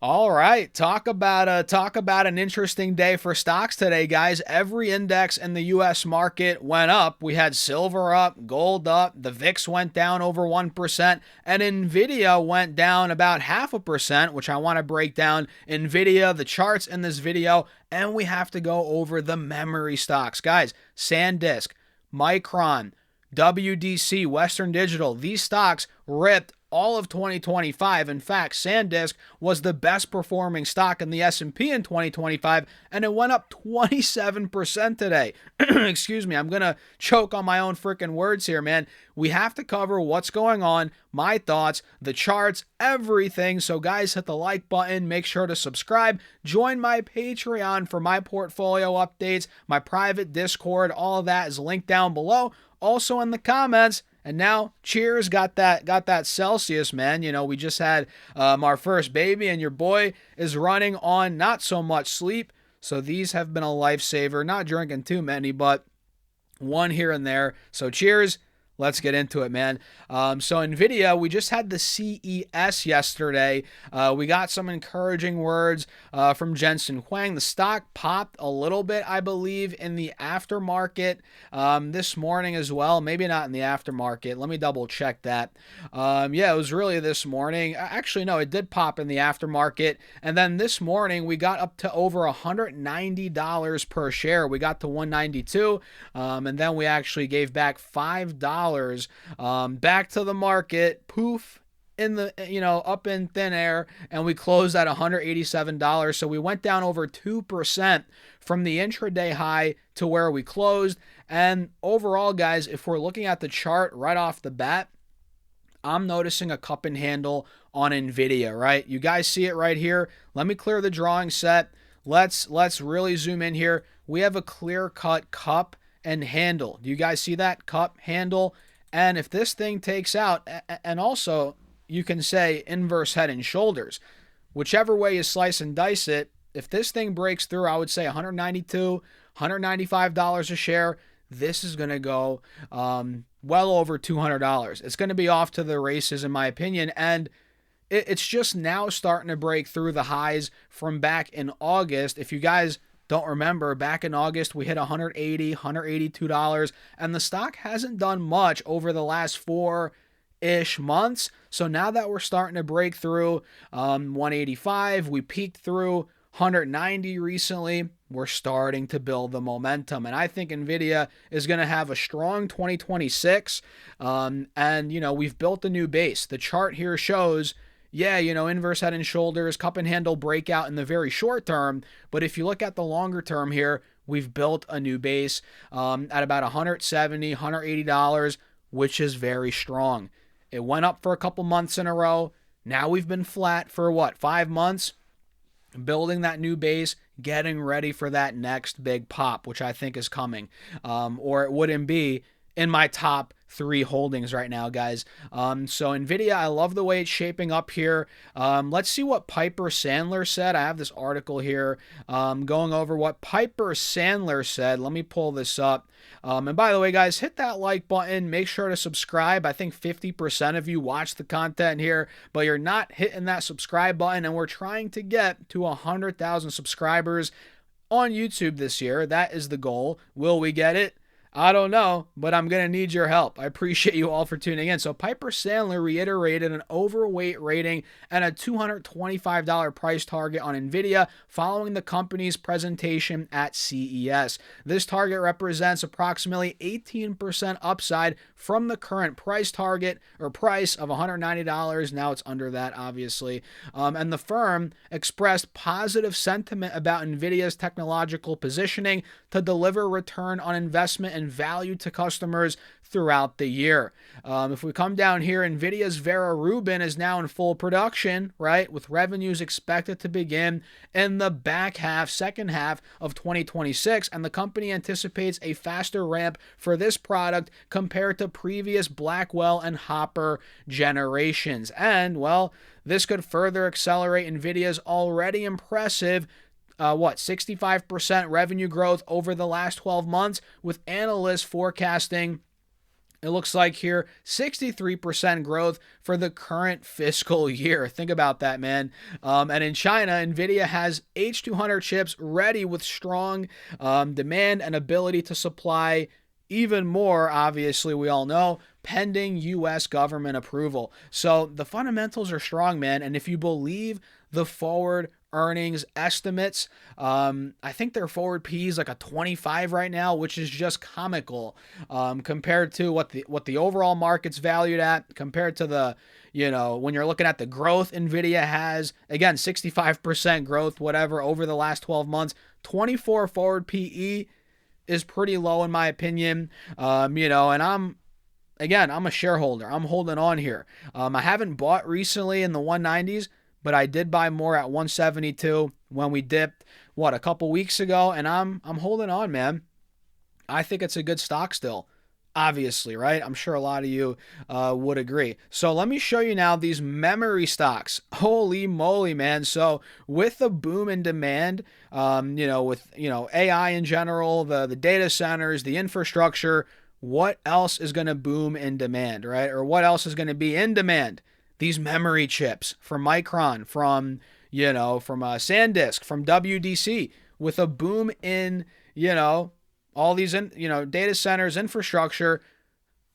All right, talk about an interesting day for stocks today, guys. Every index in the U.S. market went up. We had silver up, gold up, the VIX went down over 1%, and Nvidia went down about 0.5%, which I want to break down Nvidia, the charts in this video, and we have to go over the memory stocks, guys. SanDisk, Micron, WDC, Western Digital, these stocks ripped all of 2025. In fact, SanDisk was the best performing stock in the S&P in 2025, and it went up 27% today. Excuse me, I'm going to choke on my own freaking words here, man. We have to cover what's going on, my thoughts, the charts, everything. So guys, hit the like button, make sure to subscribe, join my Patreon for my portfolio updates, my private Discord, all of that is linked down below. Also in the comments. And now, cheers, got that Celsius, man. You know, we just had our first baby, and your boy is running on not so much sleep. So these have been a lifesaver. Not drinking too many, but one here and there. So cheers. Let's get into it, man. So Nvidia, we just had the CES yesterday. We got some encouraging words from Jensen Huang. The stock popped a little bit, I believe, in the aftermarket this morning as well. Maybe not in the aftermarket. Let me double check that. Yeah, it was really this morning. Actually, no, it did pop in the aftermarket. And then this morning, we got up to over $190 per share. We got to 192, and then we actually gave back $5 back to the market. Poof, in the up in thin air, and we closed at $187. So we went down over 2% from the intraday high to where we closed. And overall, guys, if we're looking at the chart right off the bat, I'm noticing a cup and handle on Nvidia, right? You guys see it right here. Let me clear the drawing set. Let's really zoom in here. We have a clear-cut cup and handle. Do you guys see that? Cup, handle. And if this thing takes out, and also you can say inverse head and shoulders, whichever way you slice and dice it, if this thing breaks through, I would say 192, $195 a share, this is going to go well over $200. It's going to be off to the races, in my opinion. And it's just now starting to break through the highs from back in August. If you guys don't remember, back in August, we hit $180, $182, and the stock hasn't done much over the last 4-ish months. So now that we're starting to break through 185, we peaked through 190 recently, we're starting to build the momentum. And I think Nvidia is going to have a strong 2026. And, we've built a new base. The chart here shows, yeah, inverse head and shoulders, cup and handle breakout in the very short term. But if you look at the longer term here, we've built a new base at about $170, $180, which is very strong. It went up for a couple months in a row. Now we've been flat for 5 months? Building that new base, getting ready for that next big pop, which I think is coming. Or it wouldn't be in my top 3 holdings right now, guys. So Nvidia, I love the way it's shaping up here. Let's see what Piper Sandler said. I have this article here going over what Piper Sandler said. Let me pull this up. And by the way, guys, hit that like button. Make sure to subscribe. I think 50% of you watch the content here, but you're not hitting that subscribe button. And we're trying to get to 100,000 subscribers on YouTube this year. That is the goal. Will we get it? I don't know, but I'm going to need your help. I appreciate you all for tuning in. So Piper Sandler reiterated an overweight rating and a $225 price target on Nvidia following the company's presentation at CES. This target represents approximately 18% upside from the current price target or price of $190. Now it's under that, obviously. And the firm expressed positive sentiment about Nvidia's technological positioning to deliver return on investment and value to customers throughout the year. If we come down here, Nvidia's Vera Rubin is now in full production, right? With revenues expected to begin in the second half of 2026. And the company anticipates a faster ramp for this product compared to previous Blackwell and Hopper generations. And, well, this could further accelerate Nvidia's already impressive 65% revenue growth over the last 12 months, with analysts forecasting It looks like here 63% growth for the current fiscal year. Think about that, man. And in China, Nvidia has H200 chips ready with strong demand and ability to supply even more, obviously, we all know, pending U.S. government approval. So the fundamentals are strong, man. And if you believe the forward earnings estimates, I think their forward P is like a 25 right now, which is just comical compared to what the overall market's valued at, compared to the, when you're looking at the growth Nvidia has, again, 65% growth, whatever, over the last 12 months, 24 forward PE is pretty low in my opinion. And I'm a shareholder. I'm holding on here. I haven't bought recently in the 190s, but I did buy more at 172 when we dipped, a couple weeks ago, and I'm holding on, man. I think it's a good stock still. Obviously, right? I'm sure a lot of you would agree. So let me show you now these memory stocks. Holy moly, man. So with the boom in demand, with AI in general, the data centers, the infrastructure, what else is going to boom in demand, right? Or what else is going to be in demand? These memory chips from Micron, from SanDisk, from WDC, with a boom in, all these, data centers, infrastructure,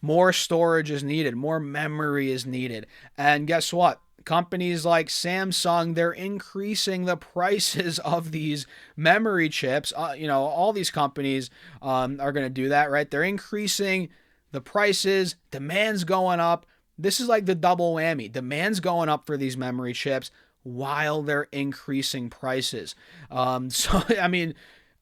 more storage is needed, more memory is needed. And guess what? Companies like Samsung, they're increasing the prices of these memory chips. All these companies are going to do that, right? They're increasing the prices, demand's going up. This is like the double whammy. Demand's going up for these memory chips while they're increasing prices.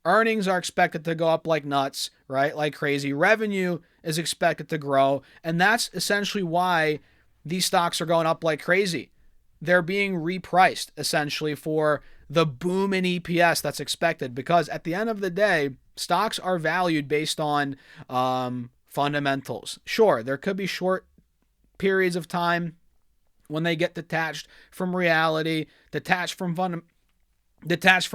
Earnings are expected to go up like nuts, right? Like crazy. Revenue is expected to grow. And that's essentially why these stocks are going up like crazy. They're being repriced essentially for the boom in EPS that's expected, because at the end of the day, stocks are valued based on fundamentals. Sure, there could be short periods of time when they get detached from reality, detached from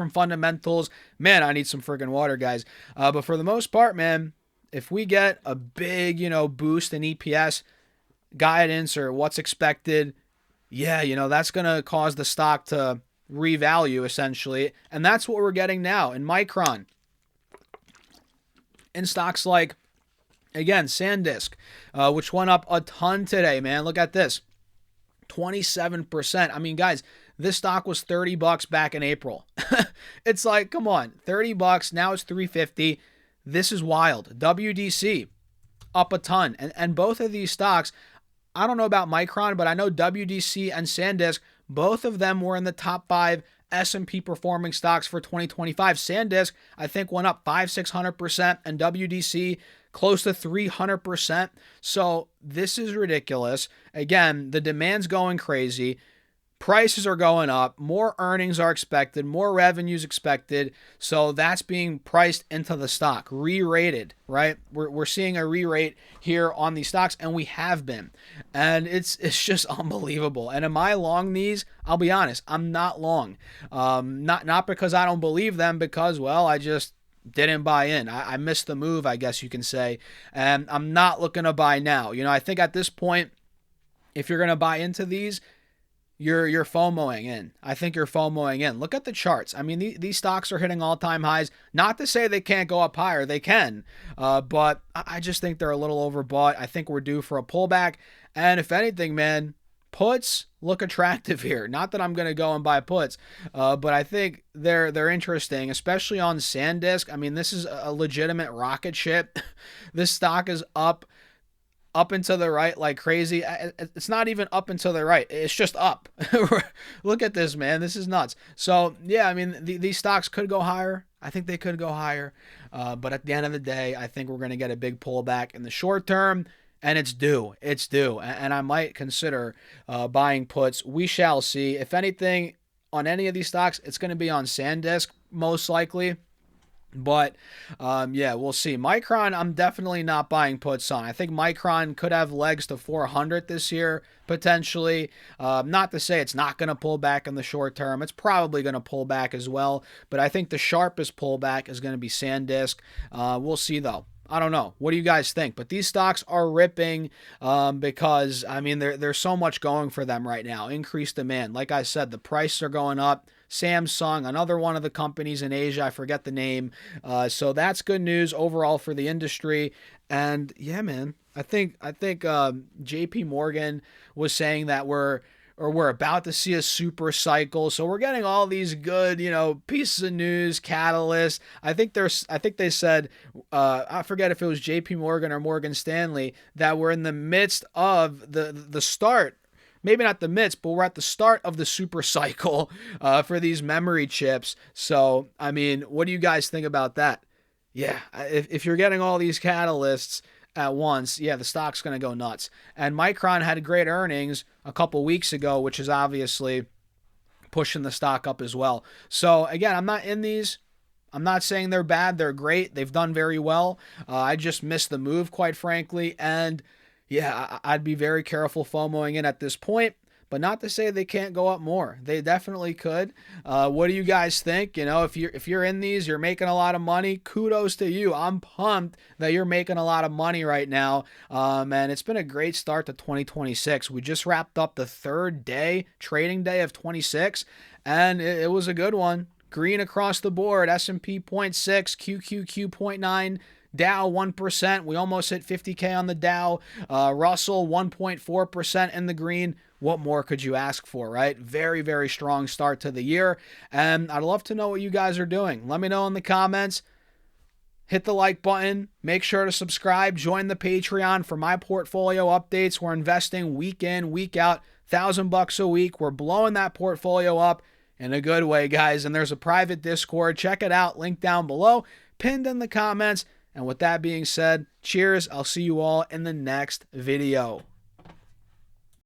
fundamentals. Man, I need some friggin' water, guys. But for the most part, man, if we get a big, boost in EPS guidance or what's expected, that's going to cause the stock to revalue essentially. And that's what we're getting now in Micron. In stocks like, again, SanDisk, which went up a ton today, man. Look at this. 27%. I mean, guys, this stock was $30 back in April. It's like, come on, $30, now it's $3.50. This is wild. WDC up a ton. And both of these stocks, I don't know about Micron, but I know WDC and SanDisk, both of them were in the top 5 S&P performing stocks for 2025. SanDisk, I think, went up 500-600%, and WDC close to 300%. So this is ridiculous. Again, the demand's going crazy. Prices are going up. More earnings are expected. More revenues expected. So that's being priced into the stock, re-rated, right? We're seeing a re-rate here on these stocks, and we have been. And it's just unbelievable. And am I long these? I'll be honest, I'm not long. Not because I don't believe them, because, well, I just didn't buy in. I missed the move, I guess you can say. And I'm not looking to buy now. I think at this point, if you're going to buy into these, you're FOMOing in. I think you're FOMOing in. Look at the charts. I mean, these stocks are hitting all-time highs. Not to say they can't go up higher. They can. But I just think they're a little overbought. I think we're due for a pullback. And if anything, man, puts look attractive here. Not that I'm going to go and buy puts, but I think they're interesting, especially on SanDisk. I mean, this is a legitimate rocket ship. This stock is up and to the right like crazy. It's not even up and to the right. It's just up. Look at this, man. This is nuts. So, yeah, I mean, these stocks could go higher. I think they could go higher. But at the end of the day, I think we're going to get a big pullback in the short term, and it's due. It's due. And I might consider buying puts. We shall see. If anything, on any of these stocks, it's going to be on SanDisk, most likely. But, we'll see. Micron, I'm definitely not buying puts on. I think Micron could have legs to 400 this year, potentially. Not to say it's not going to pull back in the short term. It's probably going to pull back as well. But I think the sharpest pullback is going to be SanDisk. We'll see, though. I don't know. What do you guys think? But these stocks are ripping because, I mean, there's so much going for them right now. Increased demand. Like I said, the prices are going up. Samsung, another one of the companies in Asia, I forget the name. So that's good news overall for the industry. And yeah, man, I think J.P. Morgan was saying that we're about to see a super cycle. So we're getting all these good, pieces of news, catalysts. I think they said, I forget if it was J.P. Morgan or Morgan Stanley, that we're in the midst of the start. Maybe not the midst, but we're at the start of the super cycle for these memory chips. So, I mean, what do you guys think about that? Yeah, if you're getting all these catalysts at once, yeah, the stock's going to go nuts. And Micron had great earnings a couple weeks ago, which is obviously pushing the stock up as well. So again, I'm not in these. I'm not saying they're bad. They're great. They've done very well. I just missed the move, quite frankly. And yeah, I'd be very careful FOMOing in at this point. But not to say they can't go up more. They definitely could. What do you guys think? If you're in these, you're making a lot of money. Kudos to you. I'm pumped that you're making a lot of money right now. And it's been a great start to 2026. We just wrapped up the third day, trading day of 26, and it was a good one. Green across the board. S&P 0.6, QQQ 0.9. Dow 1%. We almost hit 50K on the Dow. Russell 1.4% in the green. What more could you ask for, right? Very, very strong start to the year. And I'd love to know what you guys are doing. Let me know in the comments. Hit the like button. Make sure to subscribe. Join the Patreon for my portfolio updates. We're investing week in, week out, $1,000 a week. We're blowing that portfolio up in a good way, guys. And there's a private Discord. Check it out. Link down below, pinned in the comments. And with that being said, cheers. I'll see you all in the next video.